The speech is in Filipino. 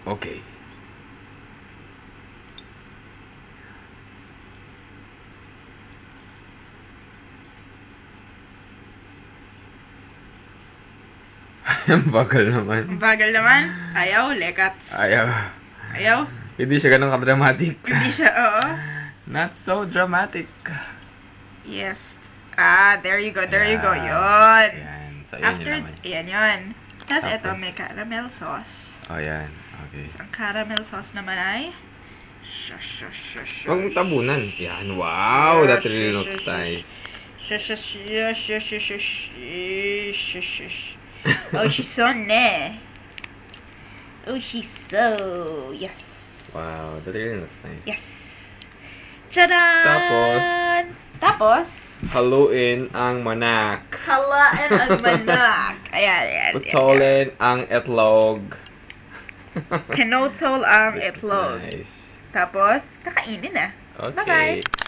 Okay. Ang bagal naman. Ang bagal naman. Ayaw, lekats. Ayaw. Ayaw. Hindi siya ganun ka-dramatic. Hindi siya, oo. Not so dramatic. Yes. There you go. There you go. Ayan. Yun. Ayan. So, yun After, yun naman. ayan yun. Tapos Tapos? ito, may caramel sauce. Oh, yan. Okay. Tapos ang caramel sauce naman ay... Shush, shush, shush, Huwag mong tabunan. Yan. Wow, that really looks nice. Shush, shush, shush, shush, shush, shush, shush, shush. Oh, she's so ne. Oh, she's so... Yes. Wow, that really looks nice. Yes. Tcharan! Tapos? Haluin ang manak. Halaan ang manak. Ayan, ayan. Putulin ang etlog. Pinotol ang itlog. Nice. Tapos, kakainin na. Okay. Bye-bye.